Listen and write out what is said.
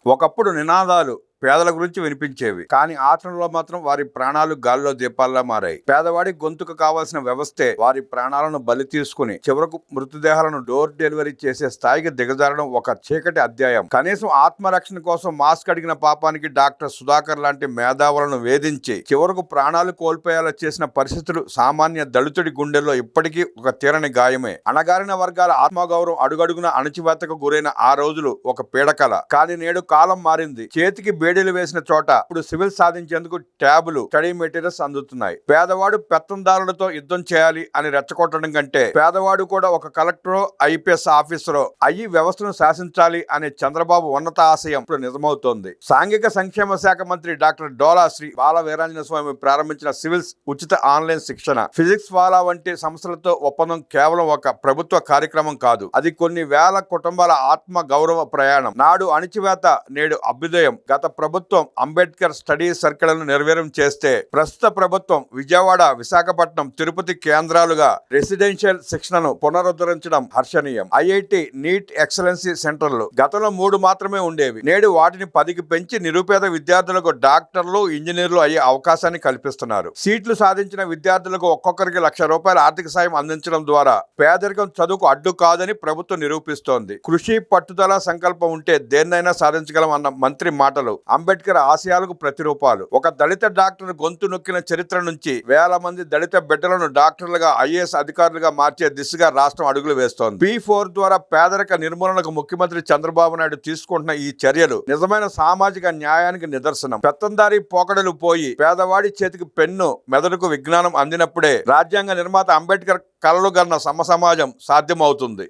ఒకప్పుడు నినాదాలు పేదల గురించి వినిపించేవి, కానీ ఆచరణలో మాత్రం వారి ప్రాణాలు గాల్లో దీపాల్లా మారాయి. పేదవాడికి గొంతుకు కావాల్సిన వ్యవస్థే వారి ప్రాణాలను బలి తీసుకుని చివరకు మృతదేహాలను డోర్ డెలివరీ చేసే స్థాయికి దిగజారడం ఒక చీకటి అధ్యాయం. కనీసం ఆత్మరక్షణ కోసం మాస్క్ అడిగిన పాపానికి డాక్టర్ సుధాకర్ లాంటి మేధావులను వేధించి చివరకు ప్రాణాలు కోల్పోయేలా చేసిన పరిస్థితులు సామాన్య దళితుడి గుండెల్లో ఇప్పటికీ ఒక తీరని గాయమే. అణగారిన వర్గాల ఆత్మగౌరవం అడుగడుగున అణచివేతకు గురైన ఆ రోజులు ఒక పీడకల. కానీ నేడు కాలం మారింది. చేతికి బేడీలు వేసిన చోట ఇప్పుడు సివిల్ సాధించేందుకు ట్యాబులు, స్టడీ మెటీరియల్స్ అందుతున్నాయి. పేదవాడు పెత్తందారులతో యుద్ధం చేయాలి అని రెచ్చగొట్టడం కంటే పేదవాడు కూడా ఒక కలెక్టరో ఐపీఎస్ ఆఫీసరో అయ్యి వ్యవస్థను శాసించాలి అనే చంద్రబాబు ఉన్నత ఆశయం ఇప్పుడు నిజమవుతోంది. సాంఘిక సంక్షేమ శాఖ మంత్రి డాక్టర్ డోలా శ్రీ బాల వీరాంజనేయ స్వామి ప్రారంభించిన సివిల్స్ ఉచిత ఆన్లైన్ శిక్షణ, ఫిజిక్స్ వాలా వంటి సంస్థలతో ఒప్పందం కేవలం ఒక ప్రభుత్వ కార్యక్రమం కాదు. అది కొన్ని వేల కుటుంబాల ఆత్మ గౌరవ ప్రయాణం. నాడు అణిచివేత, నేడు అభ్యుదయం. గత ప్రభుత్వం అంబేద్కర్ స్టడీ సర్కిళ్లను నిర్వీర్యం చేస్తే ప్రస్తుత ప్రభుత్వం విజయవాడ, విశాఖపట్నం, తిరుపతి కేంద్రాలుగా రెసిడెన్షియల్ శిక్షణను పునరుద్ధరించడం హర్షణీయం. ఐఐటి, నీట్ ఎక్సలెన్సీ సెంటర్లు గతంలో 3 మాత్రమే ఉండేవి. నేడు వాటిని 10కి పెంచి నిరుపేద విద్యార్థులకు డాక్టర్లు, ఇంజనీర్లు అయ్యే అవకాశాన్ని కల్పిస్తున్నారు. సీట్లు సాధించిన విద్యార్థులకు ఒక్కొక్కరికి ₹1,00,000 ఆర్థిక సాయం అందించడం ద్వారా పేదరికం చదువుకు అడ్డు కాదని ప్రభుత్వం నిరూపిస్తోంది. కృషి, పట్టుదల, సంకల్పం ఉంటే దేన్నైనా సాధించగలం అన్న మంత్రి మాటలు అంబేద్కర్ ఆశయాలకు ప్రతిరూపాలు. ఒక దళిత డాక్టర్ గొంతు నొక్కిన చరిత్ర నుంచి వేల మంది దళిత బిడ్డలను డాక్టర్లుగా, ఐఏఎస్ అధికారులుగా మార్చే దిశగా రాష్ట్రం అడుగులు వేస్తోంది. P4 ద్వారా పేదరిక నిర్మూలనకు ముఖ్యమంత్రి చంద్రబాబు నాయుడు తీసుకుంటున్న ఈ చర్యలు నిజమైన సామాజిక న్యాయానికి నిదర్శనం. పెత్తందారీ పోకడలు పోయి పేదవాడి చేతికి పెన్ను, మెదడుకు విజ్ఞానం అందినప్పుడే రాజ్యాంగ నిర్మాత అంబేద్కర్ కలలు గన్న సమసమాజం సాధ్యమవుతుంది.